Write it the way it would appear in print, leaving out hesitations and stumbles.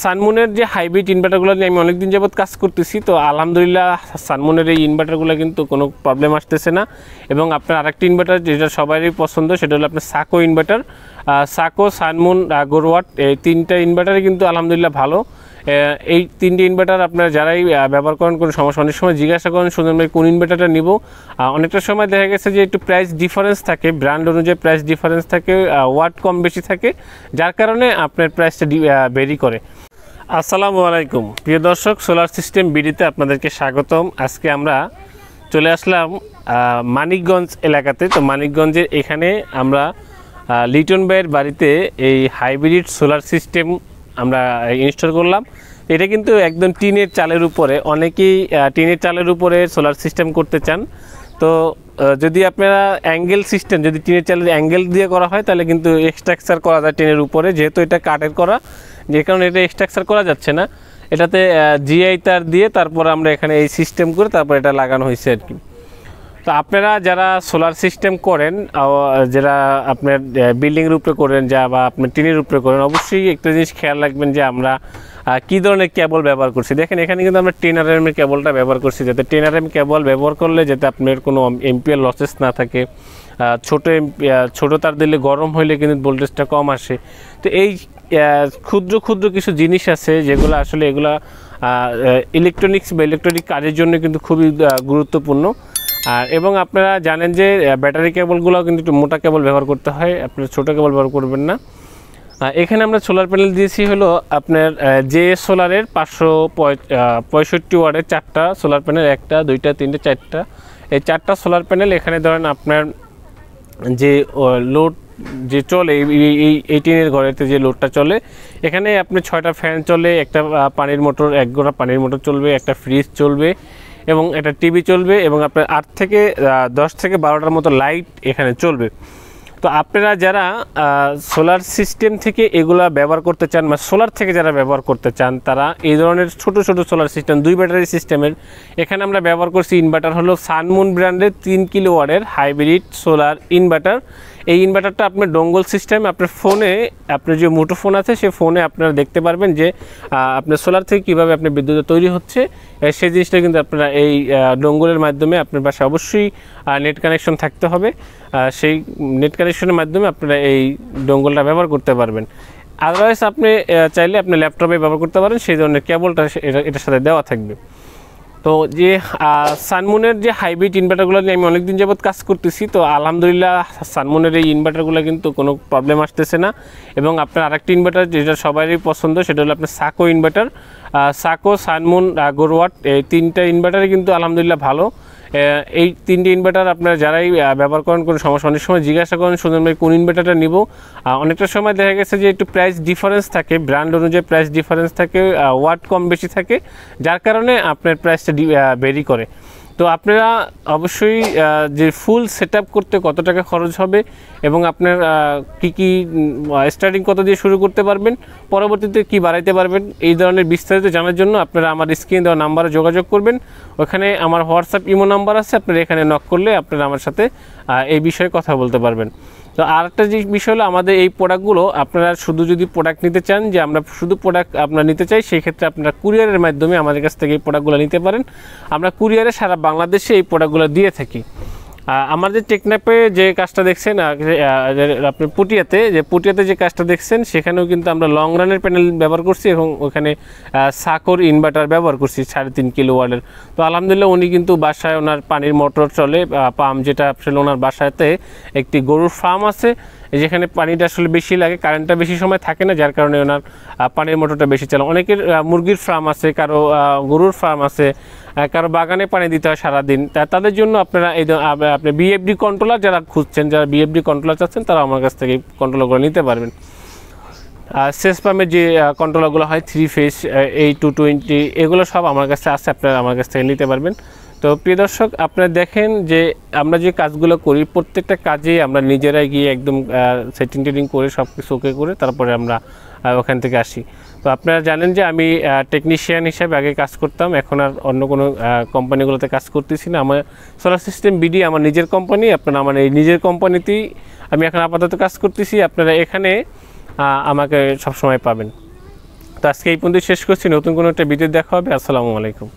সানমুনের যে হাইব্রিড ইনভার্টারগুলো নিয়ে আমি অনেকদিন যাবত কাজ করতেছি। তো আলহামদুলিল্লাহ সানমুনের এই ইনভার্টারগুলো কিন্তু কোনো প্রবলেম আসতেছে না। এবং আপনার আরেকটি ইনভার্টার যেটা সবারই পছন্দ সেটা হলো আপনার সাকো ইনভার্টার। সাকো, সানমুন, গোরওয়াট এই তিনটা ইনভার্টারই কিন্তু আলহামদুলিল্লাহ ভালো। এই তিনটে ইনভার্টার আপনারা যারাই ব্যবহার করেন কোনো সমস্যা, অনেক সময় জিজ্ঞাসা করেন সুজন ভাই কোন ইনভার্টারটা নিব। অনেকটা সময় দেখা গেছে যে একটু প্রাইস ডিফারেন্স থাকে, ব্র্যান্ড অনুযায়ী প্রাইস ডিফারেন্স থাকে, ওয়াট কম বেশি থাকে, যার কারণে আপনার প্রাইসটা ভেরি করে। আসসালামু আলাইকুম প্রিয় দর্শক, সোলার সিস্টেম বিডিতে আপনাদেরকে স্বাগতম। আজকে আমরা চলে আসলাম মানিকগঞ্জ এলাকাতে। তো মানিকগঞ্জের এখানে আমরা লিটন ভাইয়ের বাড়িতে এই হাইব্রিড সোলার সিস্টেম আমরা ইনস্টল করলাম। এটা কিন্তু একদম টিনের চালের উপরে, অনেকেই টিনের চালের উপরে সোলার সিস্টেম করতে চান। তো যদি আপনারা অ্যাঙ্গেল সিস্টেম, যদি টিনের চালের অ্যাঙ্গেল দিয়ে করা হয় তাহলে কিন্তু স্ট্রাকচার করা যায় টিনের উপরে, যেহেতু এটা কাঠের করা, যে কারণে এটা স্ট্রাকচার করা যাচ্ছে না। এটাতে জিআই তার দিয়ে তারপর আমরা এখানে এই সিস্টেম করে তারপর এটা লাগানো হয়েছে আর কি। তো আপনারা যারা সোলার সিস্টেম করেন, যারা আপনার বিল্ডিংয়ের উপরে করেন বা আপনার টিনের উপরে করেন, অবশ্যই একটা জিনিস খেয়াল রাখবেন যে আমরা কী ধরনের কেবল ব্যবহার করছি। দেখেন এখানে কিন্তু আমরা 10 RMS কেবলটা ব্যবহার করছি, যাতে 10 RMS কেবল ব্যবহার করলে যাতে আপনার কোনো এমপিএর লসেস না থাকে। ছোটো তার দিলে গরম হইলে কিন্তু ভোল্টেজটা কম আসে। তো এই ক্ষুদ্র ক্ষুদ্র কিছু জিনিস আছে যেগুলো আসলে এগুলা ইলেকট্রনিক্স বা ইলেকট্রনিক কাজের জন্য কিন্তু খুবই গুরুত্বপূর্ণ। এবং আপনারা জানেন যে ব্যাটারি কেবলগুলো কিন্তু একটু মোটা কেবল ব্যবহার করতে হয়, আপনারা ছোটো কেবল ব্যবহার করবেন না। এখানে আমরা সোলার প্যানেল দিয়েছি হলো আপনার জেএস সোলারের 565 ওয়াটের 4টা সোলার প্যানেল, 1টা 2টা 3টে 4টা, এই 4টা সোলার প্যানেল। এখানে ধরেন আপনার যে লোড যে চলে এই টিনের ঘরেতে যে লোডটা চলে, এখানে আপনি 6টা ফ্যান চলে, একটা পানির মোটর, 1 গোড়া পানির মোটর চলবে, একটা ফ্রিজ চলবে এবং একটা টিভি চলবে, এবং আপনার 8 থেকে 10 থেকে 12টার মতো লাইট এখানে চলবে। তো আপনারা যারা সোলার সিস্টেম থেকে এগুলা ব্যবহার করতে চান বা সোলার থেকে যারা ব্যবহার করতে চান, তারা এই ধরনের ছোট ছোট সোলার সিস্টেম 2 ব্যাটারি সিস্টেমের, এখানে আমরা ব্যবহার করছি ইনভার্টার হলো সানমুন ব্র্যান্ডের 3 কিলোওয়াটের হাইব্রিড সোলার ইনভার্টার। এই ইনভার্টারটা আপনার ডোঙ্গল সিস্টেম, আপনার ফোনে, আপনার যে মুঠোফোন আছে সেই ফোনে আপনারা দেখতে পারবেন যে আপনার সোলার থেকে কীভাবে আপনার বিদ্যুৎ তৈরি হচ্ছে। সেই জিনিসটা কিন্তু আপনারা এই ডোঙ্গলের মাধ্যমে, আপনার বাসায় অবশ্যই নেট কানেকশন থাকতে হবে, সেই নেট কানেকশনের মাধ্যমে আপনারা এই ডোঙ্গলটা ব্যবহার করতে পারবেন। আদারওয়াইজ আপনি চাইলে আপনি ল্যাপটপে ব্যবহার করতে পারেন, সেই ধরনের কেবলটা এটার সাথে দেওয়া থাকবে। তো যে সানমুনের যে হাইব্রিড ইনভার্টারগুলো নিয়ে আমি অনেকদিন যাবত কাজ করতেছি। তো আলহামদুলিল্লাহ সানমুনের এই ইনভার্টারগুলো কিন্তু কোনো প্রবলেম আসতেছে না। এবং আপনার আরেকটি ইনভার্টার যেটা সবারই পছন্দ সেটা হলো আপনার সাকো ইনভার্টার। সাকো, সানমুন, গোরওয়াট এই তিনটা ইনভার্টারই কিন্তু আলহামদুলিল্লাহ ভালো। এই তিনটে ইনভার্টার আপনারা যারাই ব্যবহার করেন কোনো সমস্যা, অনেক সময় জিজ্ঞাসা করেন সুজন ভাই কোন ইনভার্টারটা নিব। অনেকটা সময় দেখা গেছে যে একটু প্রাইস ডিফারেন্স থাকে, ব্র্যান্ড অনুযায়ী প্রাইস ডিফারেন্স থাকে, ওয়াট কম বেশি থাকে, যার কারণে আপনার প্রাইসটা ভেরি করে। তো আপনারা অবশ্যই যে ফুল সেটআপ করতে কত টাকা খরচ হবে এবং আপনার কি স্টার্টিং কত দিয়ে শুরু করতে পারবেন, পরবর্তীতে কি বাড়াইতে পারবেন, এই ধরনের বিস্তারিত জানার জন্য আপনারা আমার স্ক্রিনে দেওয়া নাম্বারে যোগাযোগ করবেন। ওখানে আমার হোয়াটসঅ্যাপ ইমো নাম্বার আছে, আপনারা এখানে নক করলে আপনারা আমার সাথে এই বিষয়ে কথা বলতে পারবেন। তো আরেকটা যে বিষয় হলো, আমাদের এই প্রোডাক্টগুলো আপনারা শুধু যদি প্রোডাক্ট নিতে চান, যে আমরা শুধু প্রোডাক্ট আপনারা নিতে চাই, সেই ক্ষেত্রে আপনারা কুরিয়ারের মাধ্যমে আমাদের কাছ থেকে এই প্রোডাক্টগুলো নিতে পারেন। আমরা কুরিয়ারে সারা বাংলাদেশে এই প্রোডাক্টগুলো দিয়ে থাকি। আমাদের টেকনাপে যে কাজটা দেখছেন, আপনি পুটিয়াতে যে কাজটা দেখছেন, সেখানেও কিন্তু আমরা লং রানের প্যানেল ব্যবহার করছি এবং ওখানে সাকোর ইনভার্টার ব্যবহার করছি 3.5 কিলোওয়াটের। তো আলহামদুলিল্লাহ উনি কিন্তু বাসায় ওনার পানির মোটর চলে, পাম্প, যেটা আসলে ওনার বাসাতে একটি গরুর ফার্ম আছে, যেখানে পানিটা আসলে বেশি লাগে, কারেন্টটা বেশি সময় থাকে না, যার কারণে ওনার পানির মোটরটা বেশি চলে। অনেকের মুরগির ফার্ম আছে, কারো গরুর ফার্ম আছে, কারো বাগানে পানি দিতে হয় সারাদিন। তাদের জন্য আপনারা আপনি বিএফডি কন্ট্রোলার যারা খুঁজছেন, যারা বিএফডি কন্ট্রোলার চাচ্ছেন, তারা আমার কাছ থেকে কন্ট্রোলারগুলো নিতে পারবেন। সেচ পাম্পের যে কন্ট্রোলারগুলো হয় 3 ফেজ, 8-220, এগুলো সব আমার কাছে আছে, আপনারা আমার কাছ থেকে নিতে পারবেন। তো প্রিয় দর্শক, আপনারা দেখেন যে আমরা যে কাজগুলো করি প্রত্যেকটা কাজে আমরা নিজেরাই গিয়ে একদম সেটিং করে সব কিছু ওকে করে তারপরে আমরা ওখান থেকে আসি। তো আপনারা জানেন যে আমি টেকনিশিয়ান হিসেবে আগে কাজ করতাম, এখন আর অন্য কোনো কোম্পানিগুলোতে কাজ করতেছি না। আমার সোলার সিস্টেম বিডি আমার নিজের কোম্পানি, আপনারা আমার এই নিজের কোম্পানিতেই আমি এখন আপাতত কাজ করতেছি। আপনারা এখানে আমাকে সবসময় পাবেন। তো আজকে এই পর্যন্ত শেষ করছি, নতুন কোনো একটা ভিডিও দেখা হবে। আসসালামু আলাইকুম।